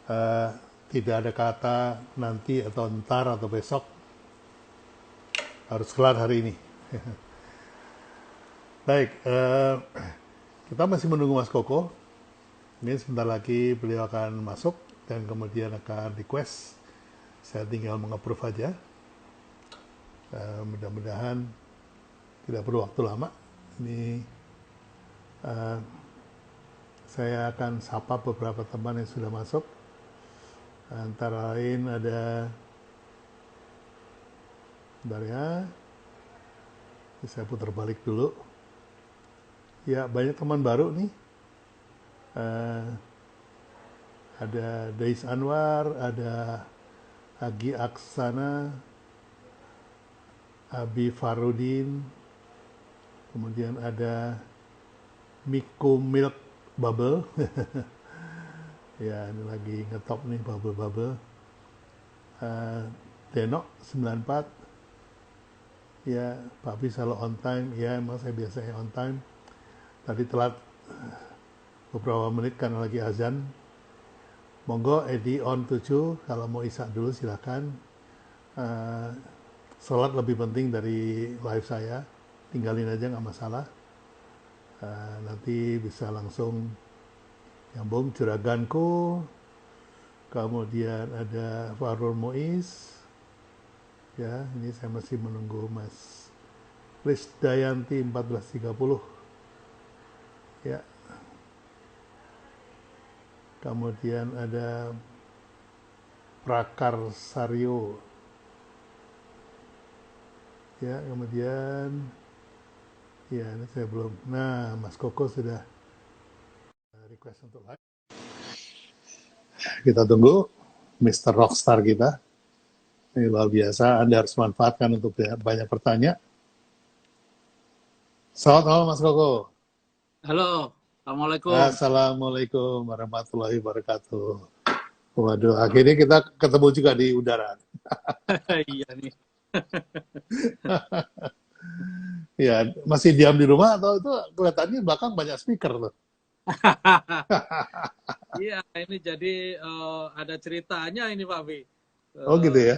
Eh, Tidak ada kata nanti atau ntar atau besok, harus kelar hari ini. Baik, kita masih menunggu Mas Koko. Ini sebentar lagi beliau akan masuk dan kemudian akan request. Saya tinggal mengapprove aja. Mudah-mudahan tidak perlu waktu lama. Ini saya akan sapa beberapa teman yang sudah masuk. Antara lain ada, bentar ya, saya putar balik dulu. Ya, banyak teman baru nih. Eh, ada Dais Anwar, ada Agi Aksana, Abi Farudin, kemudian ada Miko Milk Bubble. Ya, ini lagi ngetop nih Bubble-Bubble. Eh, Denok 94, ya Pak Abi selalu on time. Ya, emang saya biasanya on time. Tadi telat beberapa menit karena lagi azan. Monggo Edi on 7, kalau mau isak dulu silakan. Eh, Sholat lebih penting dari live saya, tinggalin aja nggak masalah. Nanti bisa langsung nyambung juraganku. Kemudian ada Farul Muiz, ya ini saya masih menunggu Mas Krisdayanti 1430, ya. Kemudian ada Prakar Saryo, ya. Kemudian ya ini saya belum. Nah, Mas Koko sudah request untuk live. Kita tunggu Mr. Rockstar kita. Ini luar biasa, Anda harus manfaatkan untuk banyak bertanya. Selamat malam Mas Koko. Halo, Assalamualaikum. Assalamualaikum warahmatullahi wabarakatuh. Waduh, akhirnya kita ketemu juga di udara. Iya nih. Ya, masih diam di rumah atau itu kelihatannya belakang banyak speaker tuh? Iya, ini jadi ada ceritanya ini Pak Bi. Oh gitu Eh, ya?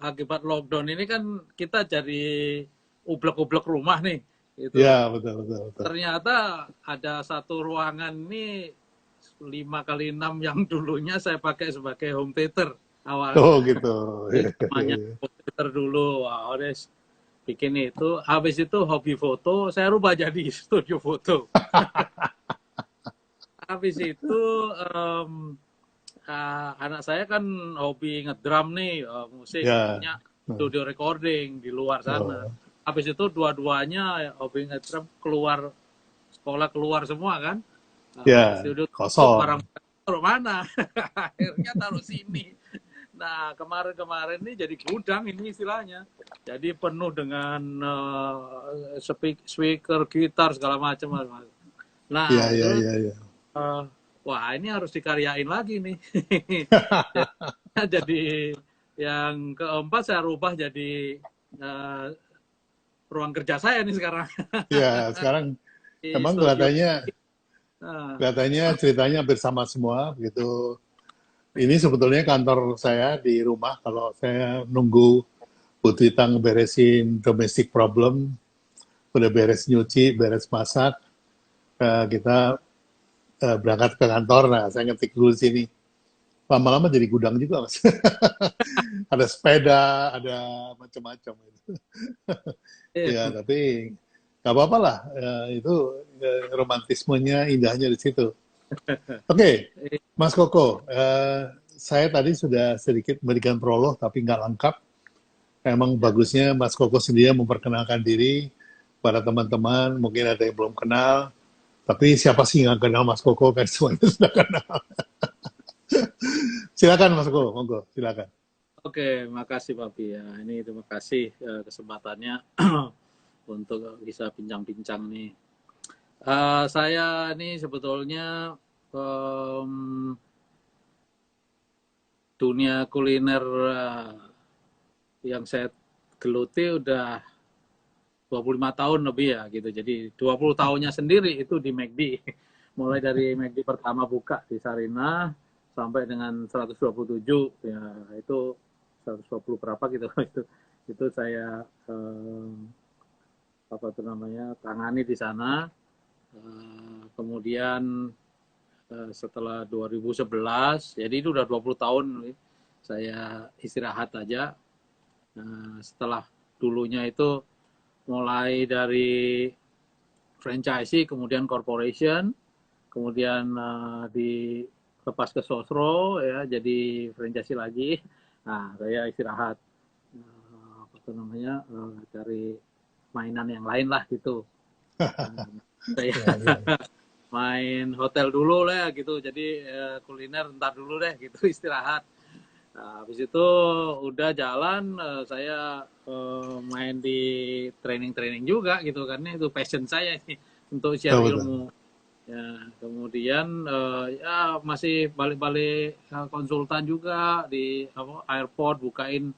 Akibat lockdown ini kan kita jadi ublek-ublek rumah nih, gitu. Ya, betul, betul, betul. Ternyata ada satu ruangan ini 5x6 yang dulunya saya pakai sebagai home theater Oh awalnya. gitu. Jadi namanya home theater dulu, wah, udah bikin itu. Habis itu hobi foto, saya rubah jadi studio foto. Habis itu anak saya kan hobi ngedrum nih, musik, Ya. punya studio recording di luar sana. Oh, Habis itu dua-duanya hobi ngedrum keluar sekolah keluar semua kan. ya, Studio tutup, kosong. barang taruh mana? Akhirnya taruh sini. Nah, kemarin-kemarin ini jadi gudang ini istilahnya. Jadi penuh dengan speaker, gitar, segala macam. Ya, Nah, ya, itu ya, ya. eh, wah ini harus dikaryain lagi nih. Jadi yang keempat saya rubah jadi eh, ruang kerja saya nih sekarang Ya, sekarang di emang studio. Nah, kelihatannya ceritanya hampir sama semua begitu. Ini sebetulnya kantor saya di rumah. Kalau saya nunggu Putri Tang beresin domestic problem, udah beres nyuci, beres masak, kita berangkat ke kantor. Nah, saya ngetik dulu di sini. Lama-lama jadi gudang juga, Mas. Ada sepeda, ada macam-macam. Ya, eh, tapi nggak apa-apa lah. Itu romantismenya, indahnya di situ. Oke, eh, Mas Koko, saya tadi sudah sedikit memberikan prolog, tapi nggak lengkap. Emang ya. bagusnya Mas Koko sendiri memperkenalkan diri pada teman-teman, mungkin ada yang belum kenal, tapi siapa sih yang nggak kenal Mas Koko, kan semuanya sudah kenal. Silakan Mas Koko, monggo, silakan. Oke, makasih Papi ya. Ini terima kasih kesempatannya untuk bisa bincang-bincang nih. Saya nih sebetulnya em, dunia kuliner yang saya geluti udah 25 tahun lebih ya gitu. Jadi 20 tahunnya sendiri itu di McD. Mulai dari McD pertama buka di Sarinah, sampai dengan 127 ya, itu 120 berapa gitu itu saya apa itu namanya tangani di sana. Kemudian setelah 2011, jadi itu udah 20 tahun saya istirahat aja. Setelah dulunya itu mulai dari franchise, kemudian corporation, kemudian dilepas ke Sosro ya, jadi franchise lagi. Nah, saya istirahat apa itu namanya cari mainan yang lain lah gitu. Saya main hotel dulu lah gitu, jadi kuliner ntar dulu deh gitu, istirahat. Nah, habis itu udah jalan, saya main di training juga gitu, karena itu passion saya nih untuk share ilmu. Ya, kemudian ya masih balik-balik konsultan juga di airport, bukain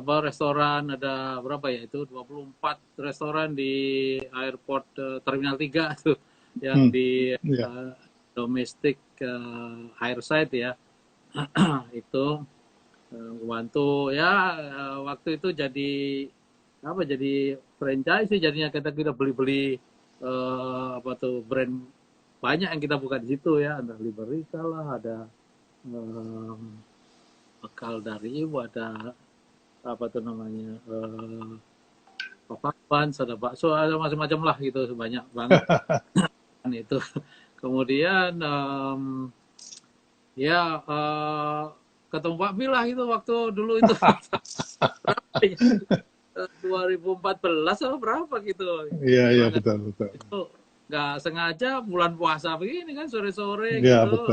restoran, ada berapa ya itu 24 restoran di airport Terminal 3 tuh yang di domestic airside ya. Itu bantu ya, waktu itu jadi franchise sih, jadinya kita beli apa tuh brand banyak yang kita buka di situ ya, ada Liberica lah, ada bekal dari ibu, ada apa tuh namanya Papa ada bakso, ada macam-macam lah gitu, sebanyak banget. Itu kemudian ya ketemu Pak Bil lah itu waktu dulu itu 2014 atau berapa gitu. Iya betul. Itu nggak sengaja bulan puasa begini kan, sore-sore ya, gitu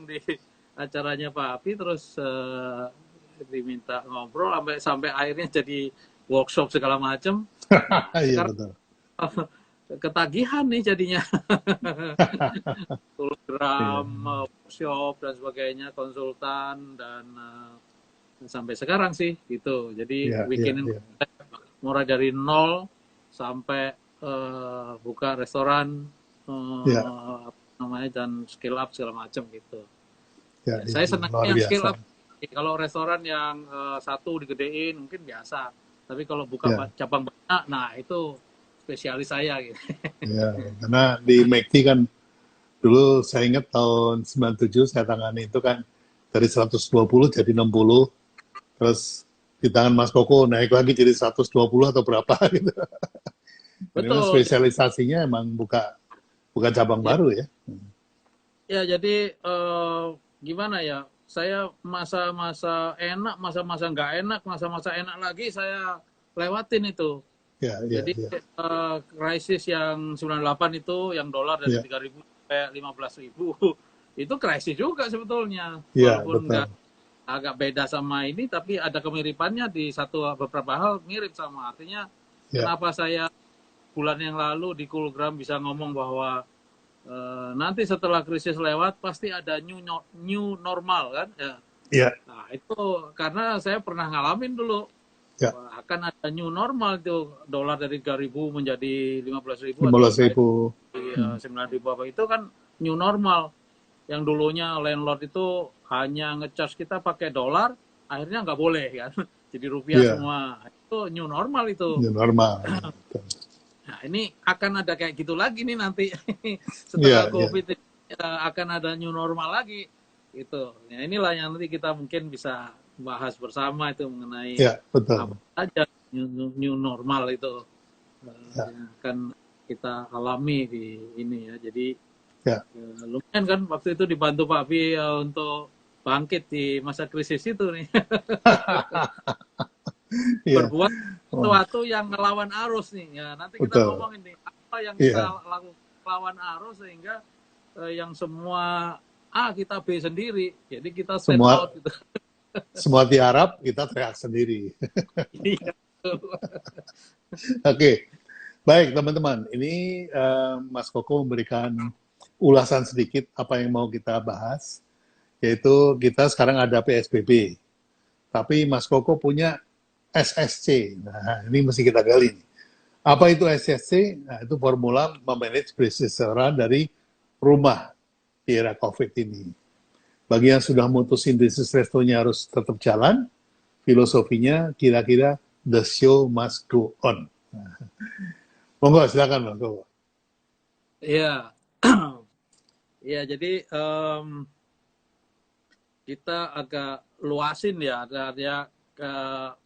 di acaranya Pak Api, terus diminta ngobrol sampai akhirnya jadi workshop segala macam. Iya betul. Ketagihan nih jadinya. Program workshop dan sebagainya, konsultan, dan sampai sekarang sih gitu. Jadi bikinin mulai dari nol sampai buka restoran namanya, dan scale up segala macam gitu. Saya senangnya yang scale up. Kalau restoran yang satu digedein mungkin biasa, tapi kalau buka cabang banyak, nah itu spesialis saya gitu. Ya, karena di McD kan dulu saya ingat tahun 97 saya tangani itu kan dari 120 jadi 60, terus di tangan Mas Koko naik lagi jadi 120 atau berapa gitu. Betul. Spesialisasinya emang bukan cabang baru ya. Ya, jadi gimana ya, saya masa-masa enak, masa-masa nggak enak, masa-masa enak lagi saya lewatin itu. Jadi krisis yang 98 itu, yang dolar dari 3.000 sampai 15.000, itu krisis juga sebetulnya. Walaupun agak beda sama ini, tapi ada kemiripannya di beberapa hal mirip sama. Artinya kenapa saya bulan yang lalu di Coolgram bisa ngomong bahwa nanti setelah krisis lewat pasti ada new normal kan? Nah, itu karena saya pernah ngalamin dulu. Akan ada new normal itu, dolar dari 3.000 menjadi 15.000 atau 9.000 apa, itu kan new normal. Yang dulunya landlord itu hanya ngecharge kita pakai dolar, akhirnya nggak boleh kan, jadi rupiah semua. Itu new normal itu. New normal. Nah, ini akan ada kayak gitu lagi nih nanti setelah COVID akan ada new normal lagi gitu. Nah, inilah yang nanti kita mungkin bisa bahas bersama itu mengenai apa saja new normal itu yang akan kita alami di ini ya. Jadi lumayan kan waktu itu dibantu Pak Pi untuk bangkit di masa krisis itu nih. Berbuat sesuatu yang melawan arus nih ya. Nanti kita ngomongin nih apa yang kita lakukan melawan arus sehingga yang semua A kita B sendiri. Jadi kita stand out gitu. Semua tiarap, kita teriak sendiri. Oke, baik teman-teman. Ini Mas Koko memberikan ulasan sedikit apa yang mau kita bahas, yaitu kita sekarang ada PSBB, tapi Mas Koko punya SSC. Nah, ini mesti kita gali. Apa itu SSC? Nah, itu formula memanage bisnis restoran dari rumah di era COVID ini. Bagi yang sudah mutusin bisnis restonya harus tetap jalan, filosofinya kira-kira the show must go on. Monggo, silakan Bang. Iya, iya. Jadi kita agak luasin ya, artinya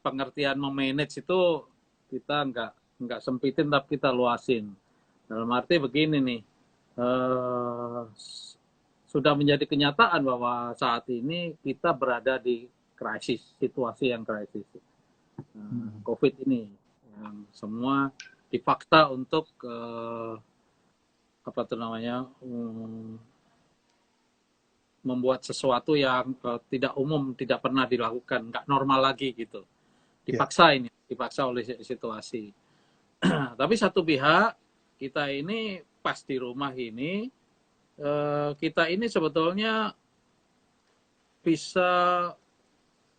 pengertian memanage itu kita nggak sempitin tapi kita luasin. Dalam arti begini nih, sudah menjadi kenyataan bahwa saat ini kita berada di krisis, situasi yang krisis. COVID ini, yang semua dipaksa untuk apa tuh namanya, membuat sesuatu yang tidak umum, tidak pernah dilakukan, nggak normal lagi gitu. Dipaksa ini, dipaksa oleh situasi. Tapi satu pihak, kita ini pas di rumah ini, kita ini sebetulnya bisa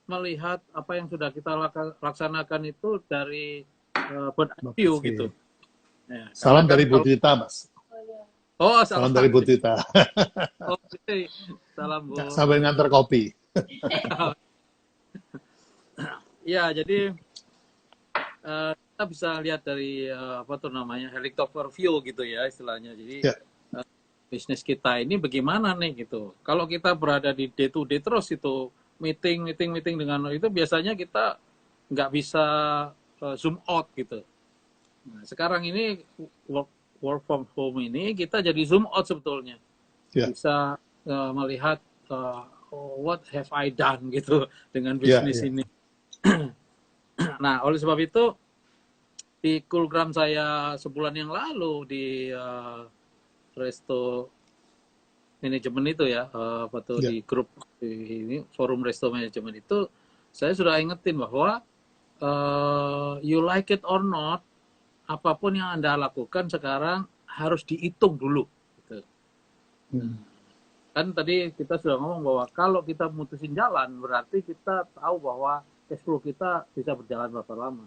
melihat apa yang sudah kita laksanakan itu dari point of view gitu. Ya, salam dari Bu Tita, Mas. Oh, salam dari Bu Tita. Oh, okay. Salam Bu. Sampai ngantar kopi. Ya, jadi kita bisa lihat dari apa tuh namanya, helicopter view gitu ya istilahnya. Jadi bisnis kita ini bagaimana nih gitu. Kalau kita berada di day to day terus itu meeting dengan itu, biasanya kita nggak bisa zoom out gitu. Nah, sekarang ini work from home ini kita jadi zoom out sebetulnya. Bisa melihat what have I done gitu dengan bisnis ini. Nah, oleh sebab itu di Coolgram saya sebulan yang lalu di resto manajemen itu ya, di grup ini forum resto manajemen itu, saya sudah ingetin bahwa you like it or not, apapun yang Anda lakukan sekarang harus dihitung dulu. Gitu. Kan tadi kita sudah ngomong bahwa kalau kita mutusin jalan, berarti kita tahu bahwa cash flow kita bisa berjalan berapa lama.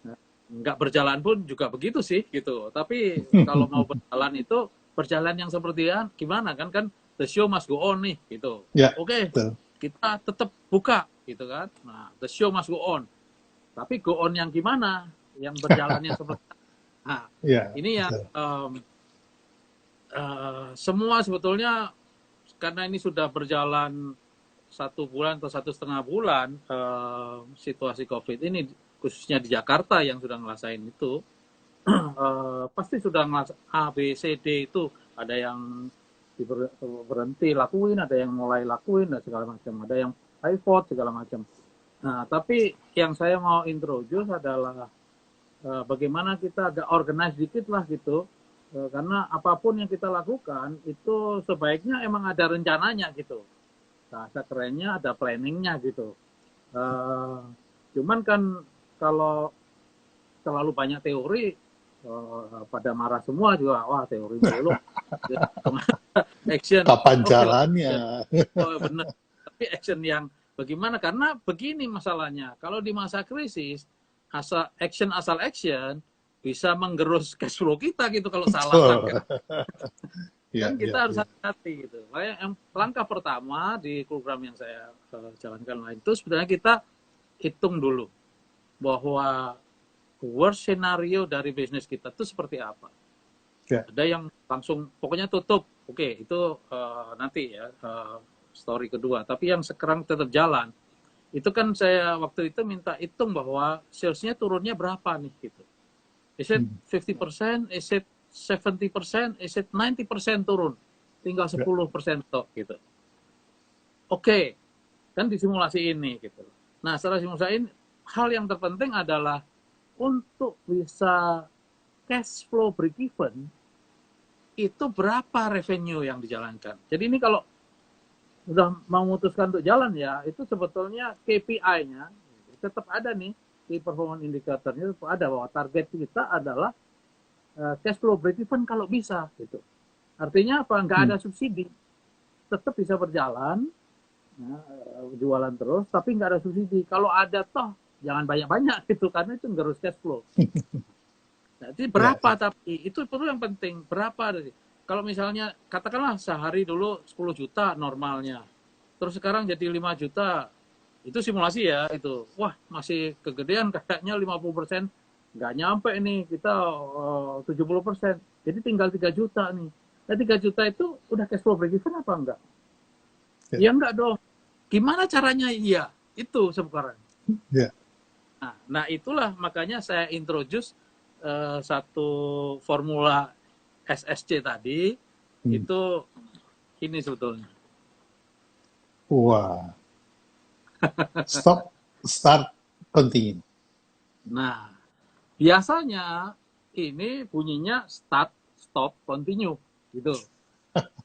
Nah, nggak berjalan pun juga begitu sih, gitu. Tapi kalau mau berjalan itu, berjalan yang seperti gimana kan the show must go on nih, gitu. Oke, kita tetap buka, gitu kan. Nah, the show must go on. Tapi go on yang gimana? Yang berjalannya seperti nah, ini yang semua sebetulnya, karena ini sudah berjalan 1 bulan atau 1,5 bulan, situasi COVID ini, khususnya di Jakarta yang sudah ngerasain itu, pasti sudah ngerasain A, B, C, D itu, ada yang berhenti lakuin, ada yang mulai lakuin, dan segala macam, ada yang pivot, segala macam. Nah, tapi yang saya mau introduce adalah bagaimana kita agak organize dikit lah gitu, karena apapun yang kita lakukan itu sebaiknya emang ada rencananya gitu. Bahasa kerennya ada planningnya gitu. Cuman kan kalau terlalu banyak teori, pada marah semua juga, wah teori dulu. Action. Kapan jalannya? Oh, benar. Tapi action yang bagaimana? Karena begini masalahnya, kalau di masa krisis, asal action bisa menggerus cash flow kita gitu kalau salah kan. Kita harus hati-hati gitu. Yang langkah pertama di program yang saya jalankan lain itu sebenarnya kita hitung dulu bahwa worst scenario dari bisnis kita itu seperti apa. Ada yang langsung pokoknya tutup. Oke, itu nanti ya story kedua. Tapi yang sekarang tetap jalan, itu kan saya waktu itu minta hitung bahwa salesnya turunnya berapa nih gitu. Is it 50%, is it 70%, is it 90% turun, tinggal 10% stok gitu. Oke, kan disimulasi ini gitu. Nah, setelah simulasi ini, hal yang terpenting adalah untuk bisa cash flow break even, itu berapa revenue yang dijalankan. Jadi ini kalau sudah memutuskan untuk jalan ya, itu sebetulnya KPI-nya tetap ada nih, di performance indicator-nya tetap ada bahwa target kita adalah cash flow break even kalau bisa gitu. Artinya apa? Nggak ada subsidi, tetap bisa berjalan, jualan terus, tapi nggak ada subsidi. Kalau ada toh jangan banyak-banyak gitu, karena itu ngerus cash flow. Jadi berapa tapi itu perlu yang penting berapa. kalau misalnya katakanlah sehari dulu 10 juta normalnya, terus sekarang jadi 5 juta, itu simulasi ya itu. Wah, masih kegedean kayaknya 50%, nggak nyampe nih kita 70%. Jadi tinggal 3 juta nih. Nah, 3 juta itu udah cash flow break even apa enggak? Ya enggak dong. Gimana caranya? Iya, itu sekarang. Ya. Nah, itulah makanya saya introduce satu formula SSC tadi, itu ini sebetulnya. Wah. Stop, start, continue. Nah, biasanya ini bunyinya start, stop, continue, gitu.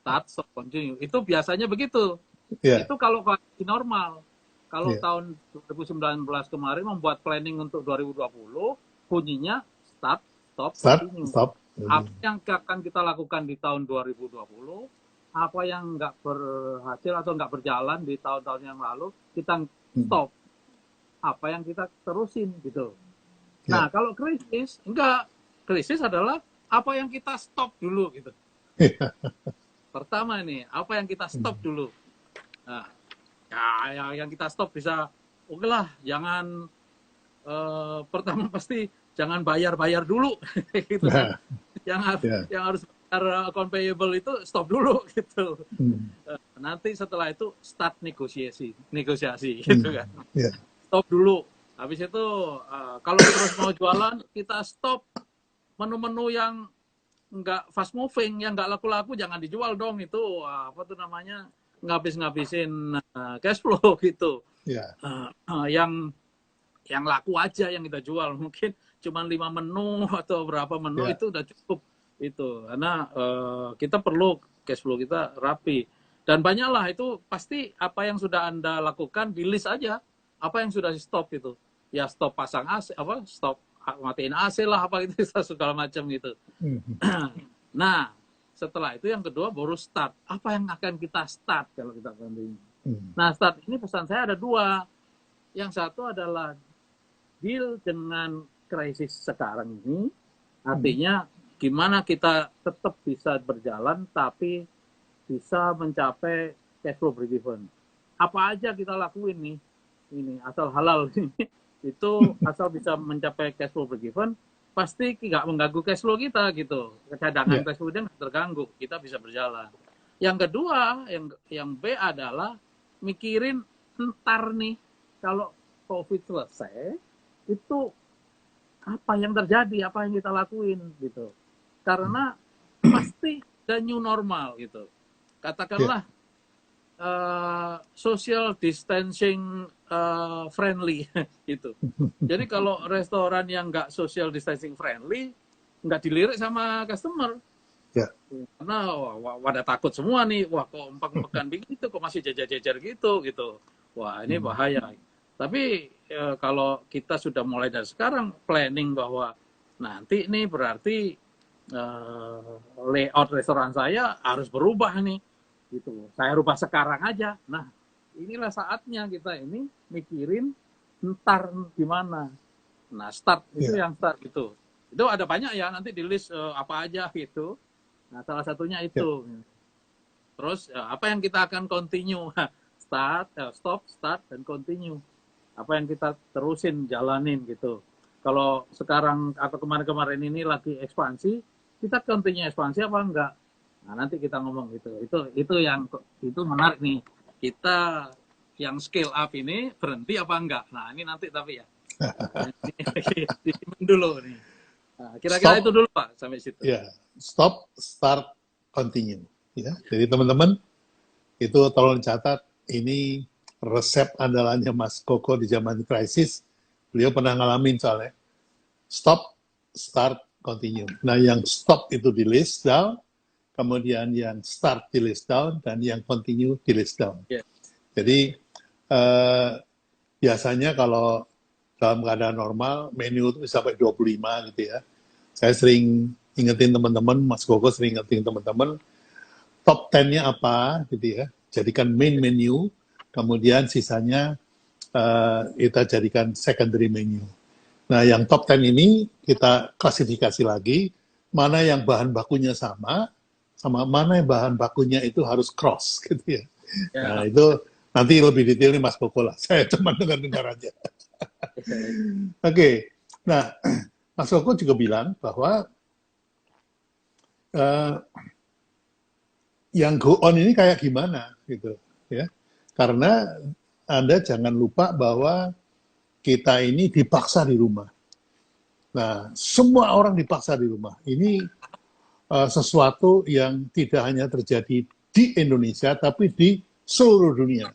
Start, stop, continue. Itu biasanya begitu. Yeah. Itu kalau kondisi normal. Kalau Yeah. tahun 2019 kemarin membuat planning untuk 2020, bunyinya start, stop, continue. Stop. Apa yang akan kita lakukan di tahun 2020, apa yang nggak berhasil atau nggak berjalan di tahun-tahun yang lalu, kita stop. Apa yang kita terusin, gitu. Nah, kalau krisis, enggak. Krisis adalah apa yang kita stop dulu, gitu. Pertama nih, apa yang kita stop dulu. Nah, ya, yang kita stop bisa, oke lah, jangan, pertama pasti jangan bayar dulu, gitu kan. Yang harus bayar account payable itu stop dulu, gitu. Nanti setelah itu start negosiasi, gitu kan. Stop dulu. Habis itu kalau terus mau jualan, kita stop menu-menu yang nggak fast moving, yang nggak laku-laku jangan dijual dong, itu apa tuh namanya, ngabis-ngabisin cash flow gitu. Yang laku aja yang kita jual, mungkin cuma 5 menu atau berapa menu itu udah cukup itu, karena kita perlu cash flow kita rapi. Dan banyaklah itu pasti apa yang sudah Anda lakukan di list aja, apa yang sudah di stop gitu. Ya stop pasang AC, apa stop matiin AC lah, apa gitu, segala macam gitu. Nah, setelah itu yang kedua baru start. Apa yang akan kita start kalau kita continue? Nah, start ini pesan saya ada 2. Yang satu adalah deal dengan krisis sekarang ini. Artinya gimana kita tetap bisa berjalan tapi bisa mencapai cash flow break even. Apa aja kita lakuin nih? Ini asal halal ini. Itu asal bisa mencapai cash flow break even, pasti nggak mengganggu cash flow kita gitu. Cadangan cash flow dia nggak terganggu, kita bisa berjalan. Yang kedua, yang B adalah mikirin ntar nih kalau COVID selesai, itu apa yang terjadi, apa yang kita lakuin gitu. Karena pasti ada new normal gitu. Katakanlah social distancing friendly gitu. Jadi kalau restoran yang nggak social distancing friendly, nggak dilirik sama customer. Karena pada takut semua nih, wah kok empang-empangan begitu, kok masih jajar-jajar gitu. Wah ini bahaya. Tapi kalau kita sudah mulai dari sekarang planning bahwa nanti nih berarti layout restoran saya harus berubah nih. Gitu. Saya rubah sekarang aja. Nah, inilah saatnya kita ini mikirin ntar gimana. Nah, start itu yang start gitu. Itu ada banyak ya, nanti di list apa aja gitu. Nah, salah satunya itu. Terus apa yang kita akan continue? Start, stop, start, dan continue. Apa yang kita terusin jalanin gitu. Kalau sekarang atau kemarin-kemarin ini lagi ekspansi, kita continue ekspansi apa enggak? Nah, nanti kita ngomong gitu. Itu menarik nih. Kita yang scale up ini berhenti apa enggak? Nah, ini nanti tapi ya. Disimpan dulu nih. Nah, kira-kira itu dulu Pak sampai situ. Stop, start, continue. Ya. Jadi teman-teman itu tolong catat, ini resep andalannya Mas Koko di zaman krisis. Beliau pernah ngalamin soalnya. Stop, start, continue. Nah, yang stop itu di list down, kemudian yang start di list down, dan yang continue di list down. Jadi biasanya kalau dalam keadaan normal, menu itu sampai 25 gitu ya. Saya sering ingetin teman-teman, Mas Koko sering ingetin teman-teman, top 10-nya apa gitu ya. Jadikan main menu, kemudian sisanya kita jadikan secondary menu. Nah, yang top 10 ini kita klasifikasi lagi, mana yang bahan bakunya sama sama mana yang bahan bakunya itu harus cross gitu ya. Nah, Ya. itu nanti lebih detail nih Mas Koko lah. Saya cuma dengar-dengar aja. Oke. Nah, Mas Koko juga bilang bahwa eh, yang go on ini kayak gimana gitu ya. Karena Anda jangan lupa bahwa kita ini dipaksa di rumah. Nah, semua orang dipaksa di rumah. Ini sesuatu yang tidak hanya terjadi di Indonesia, tapi di seluruh dunia.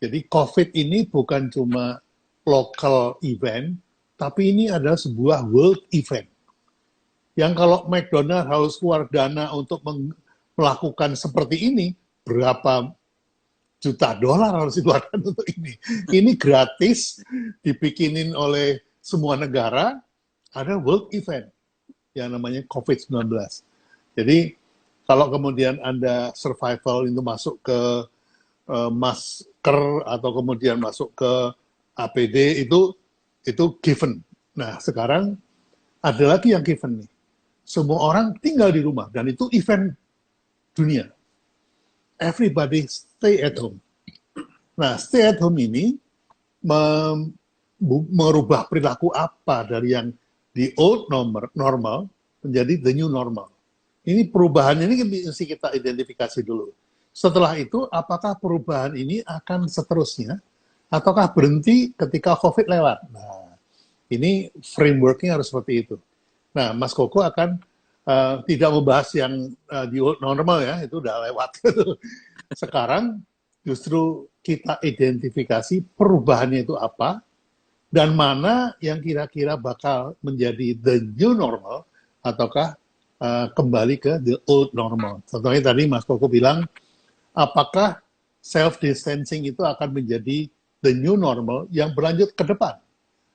Jadi COVID ini bukan cuma local event, tapi ini adalah sebuah world event. Yang kalau McDonald harus keluar dana untuk melakukan seperti ini, berapa juta dolar harus dikeluarkan untuk ini. Ini gratis, dibikinin oleh semua negara, ada world event yang namanya COVID-19. Jadi kalau kemudian Anda survival itu masuk ke masker atau kemudian masuk ke APD itu given. Nah, sekarang ada lagi yang given nih. Semua orang tinggal di rumah dan itu event dunia. Everybody stay at home. Nah, stay at home ini merubah perilaku apa dari yang the old normal menjadi the new normal. Ini perubahan ini mesti kita identifikasi dulu. Setelah itu, apakah perubahan ini akan seterusnya, ataukah berhenti ketika COVID lewat? Nah, ini frameworknya harus seperti itu. Nah, Mas Koko akan tidak membahas yang di old normal ya, itu udah lewat. Sekarang justru kita identifikasi perubahannya itu apa, dan mana yang kira-kira bakal menjadi the new normal, ataukah kembali ke the old normal. Contohnya tadi Mas Koko bilang, apakah self-distancing itu akan menjadi the new normal yang berlanjut ke depan?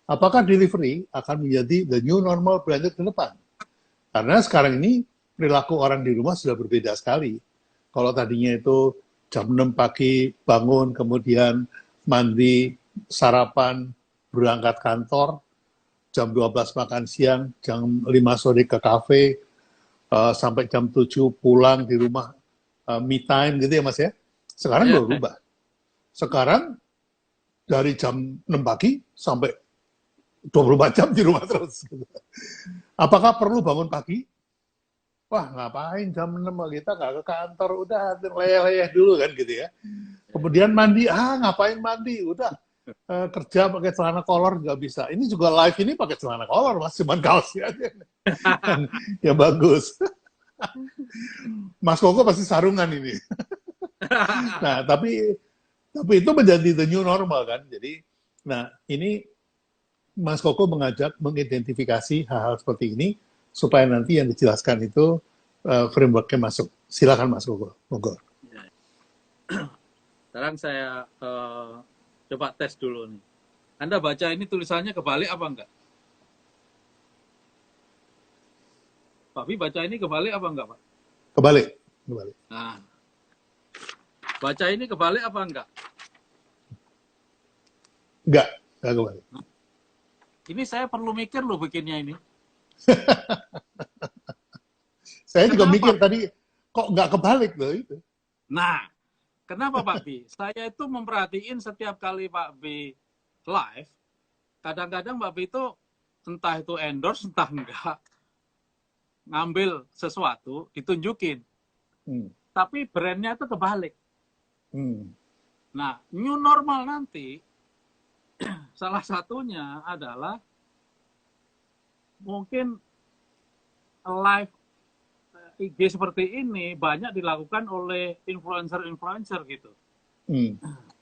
Apakah delivery akan menjadi the new normal berlanjut ke depan? Karena sekarang ini perilaku orang di rumah sudah berbeda sekali. Kalau tadinya itu jam 6 pagi bangun, kemudian mandi, sarapan, berangkat kantor, jam 12 makan siang, jam 5 sore ke kafe, sampai jam 7 pulang di rumah, me time gitu ya Mas ya. Sekarang Ya. berubah. Sekarang dari jam 6 pagi sampai 24 jam di rumah terus. Apakah perlu bangun pagi? Wah, ngapain jam 6 kita nggak ke kantor, udah leyeh-leyeh dulu kan gitu ya. Kemudian mandi, ngapain mandi? Udah kerja pakai celana kolor nggak bisa. Ini juga live ini pakai celana kolor, Mas, cuman kaosnya aja. Ya bagus. Mas Koko pasti sarungan ini. Nah, tapi itu menjadi the new normal kan. Jadi, nah ini Mas Koko mengajak mengidentifikasi hal-hal seperti ini supaya nanti yang dijelaskan itu framework-nya masuk. Silakan Mas Koko. Monggo. Sekarang saya coba tes dulu nih. Anda baca ini tulisannya kebalik apa enggak? Pak Bi baca ini kebalik apa enggak, Pak? Kebalik. Nah, baca ini kebalik apa enggak? Enggak kebalik. Ini saya perlu mikir loh bikinnya ini. Saya juga mikir tadi, kok nggak kebalik loh itu. Nah, kenapa Pak Bi? Saya itu memperhatiin setiap kali Pak Bi live, kadang-kadang Pak Bi itu entah itu endorse, entah enggak, ngambil sesuatu, ditunjukin. Tapi brandnya itu kebalik. Nah, new normal nanti, salah satunya adalah mungkin live IG seperti ini banyak dilakukan oleh influencer-influencer gitu.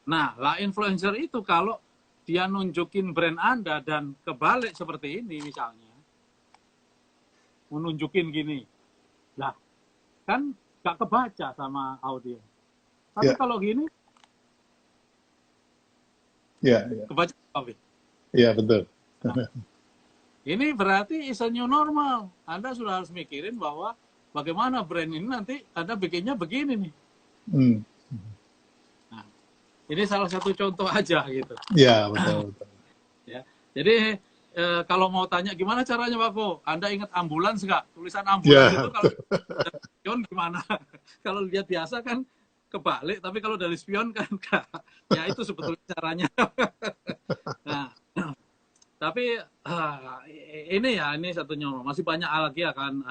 Nah, lah influencer itu kalau dia nunjukin brand Anda dan kebalik seperti ini misalnya, menunjukin gini, lah kan gak kebaca sama audiens. Tapi kalau gini, kebaca apa? Iya, betul. Nah, ini berarti is a new normal. Anda sudah harus mikirin bahwa bagaimana brand ini nanti Anda bikinnya begini nih. Nah, ini salah satu contoh aja gitu. Iya, betul. Ya, jadi kalau mau tanya gimana caranya Pak Fo, Anda ingat ambulans nggak? Tulisan ambulans Ya, itu kalau spion gimana? Kalau lihat biasa kan kebalik, tapi kalau dari spion kan enggak. Ya itu sebetulnya caranya. Nah, tapi ini satu new normal. Masih banyak lagi akan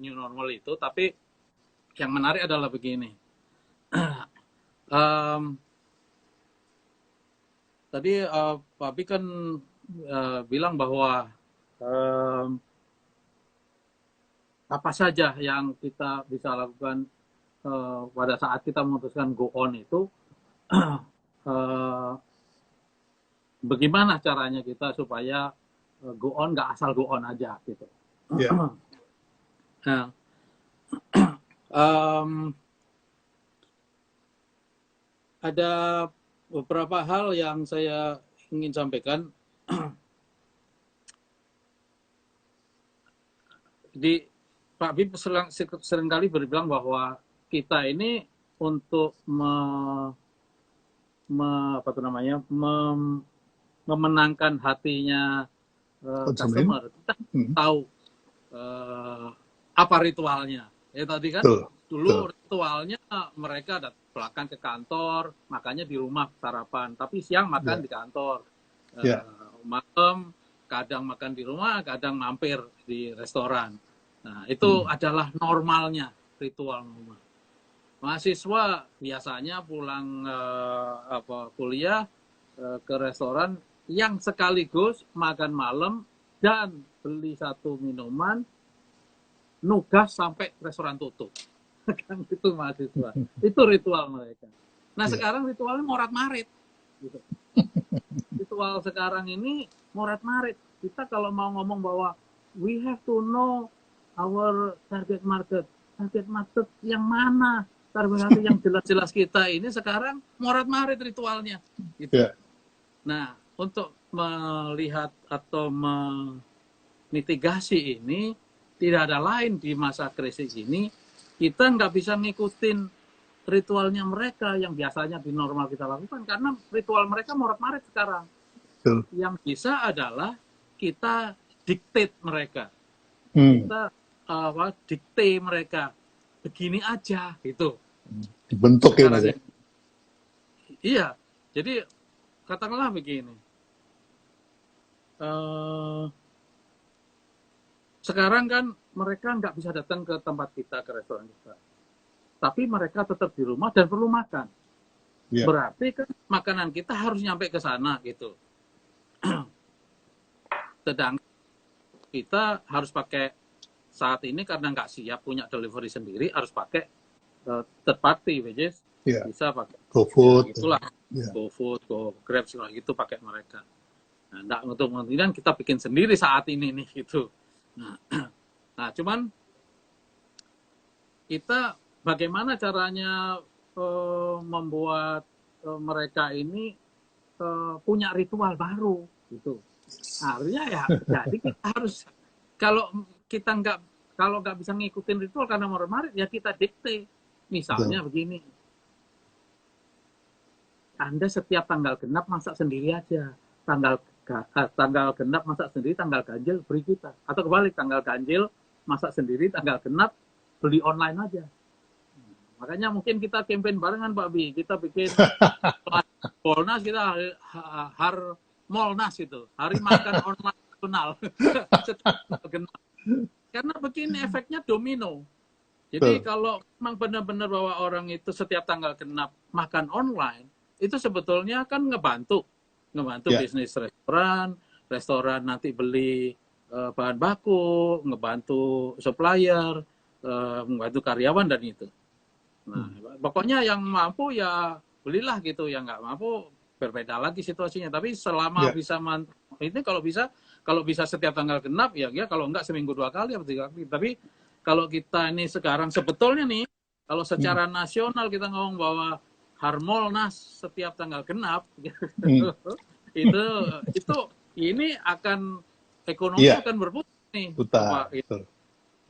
new normal itu, tapi yang menarik adalah begini. Tadi Pak Abi kan bilang bahwa apa saja yang kita bisa lakukan pada saat kita memutuskan go on itu, bagaimana caranya kita supaya go on nggak asal go on aja gitu. ya, Nah, ada beberapa hal yang saya ingin sampaikan. Pak Bib seringkali berbilang bahwa kita ini untuk memenangkan hatinya customer, kita tahu apa ritualnya. Ya tadi kan dulu ritualnya mereka belakang ke kantor, makanya di rumah sarapan, tapi siang makan di kantor. Malam kadang makan di rumah, kadang mampir di restoran. Nah, itu adalah normalnya, ritual normal. Mahasiswa biasanya pulang kuliah ke restoran yang sekaligus makan malam dan beli satu minuman, nugas sampai restoran tutup. Kan itu mahasiswa. Itu ritual mereka. Nah, sekarang ritualnya morat-marit. Gitu. Ritual sekarang ini morat-marit. Kita kalau mau ngomong bahwa we have to know our target market. Target market yang mana? Target market yang jelas-jelas kita ini sekarang morat-marit ritualnya. Gitu. Nah, untuk melihat atau mitigasi ini, tidak ada lain di masa krisis ini, kita nggak bisa ngikutin ritualnya mereka yang biasanya di normal kita lakukan, karena ritual mereka morat-marit sekarang. Yang bisa adalah kita dictate mereka. Kita dikte mereka. Begini aja, gitu. Dibentuk ya, Mas. Iya, jadi katakanlah begini. Sekarang kan mereka nggak bisa datang ke tempat kita, ke restoran kita. Tapi mereka tetap di rumah dan perlu makan. Berarti kan makanan kita harus nyampe ke sana gitu. Sedangkan kita harus pakai saat ini karena nggak siap punya delivery sendiri, harus pakai third party, which is bisa pakai GoFood, itulah GoFood, GoGrab segala gitu pakai mereka. Nah, nggak untuk kemudian kita bikin sendiri saat ini nih gitu. Nah, cuman kita bagaimana caranya membuat mereka ini punya ritual baru gitu. Artinya ya, jadi kita harus kalau nggak bisa ngikutin ritual karena morat-marit, ya kita dikte. Misalnya begini, Anda setiap tanggal genap masak sendiri aja. Tanggal genap masak sendiri, tanggal ganjil beri kita. Atau kebalik, tanggal ganjil masak sendiri, tanggal genap beli online aja. Makanya mungkin kita campaign barengan Pak Bi. Kita bikin Polnas, kita Molnas itu, hari makan online nasional. Karena begini efeknya domino. Jadi kalau memang benar-benar bahwa orang itu setiap tanggal genap makan online, itu sebetulnya kan ngebantu bisnis restoran nanti beli bahan baku, ngebantu supplier, membantu karyawan dan itu. Nah, pokoknya yang mampu ya belilah gitu, yang nggak mampu berbeda lagi situasinya. Tapi selama bisa ini kalau bisa setiap tanggal genap ya kalau enggak seminggu 2 kali atau 3 kali. Tapi kalau kita ini sekarang sebetulnya nih, kalau secara nasional kita ngomong bahwa Harmolnas setiap tanggal genap, itu ini akan ekonomi akan berputar nih.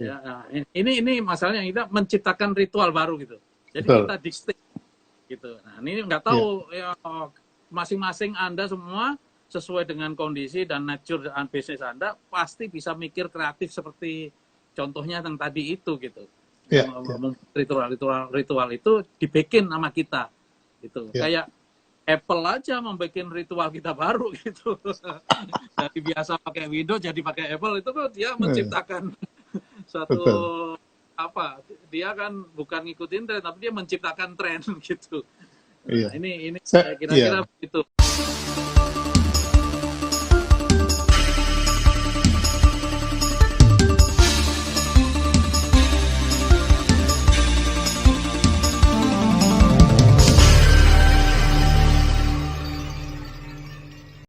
Ya, ini masalahnya kita menciptakan ritual baru gitu. Jadi kita dikte gitu. Nah, ini nggak tahu ya masing-masing Anda semua sesuai dengan kondisi dan nature dan bisnis Anda, pasti bisa mikir kreatif seperti contohnya yang tadi itu gitu. Ya, Ritual itu dibikin sama kita gitu. ya, Kayak Apple aja membuat ritual kita baru gitu. Dari biasa pakai Windows jadi pakai Apple, itu kok dia menciptakan suatu betul. apa? Dia kan bukan ngikutin tren, tapi dia menciptakan tren gitu. Nah, Iya. ini Saya, iya. kira-kira begitu.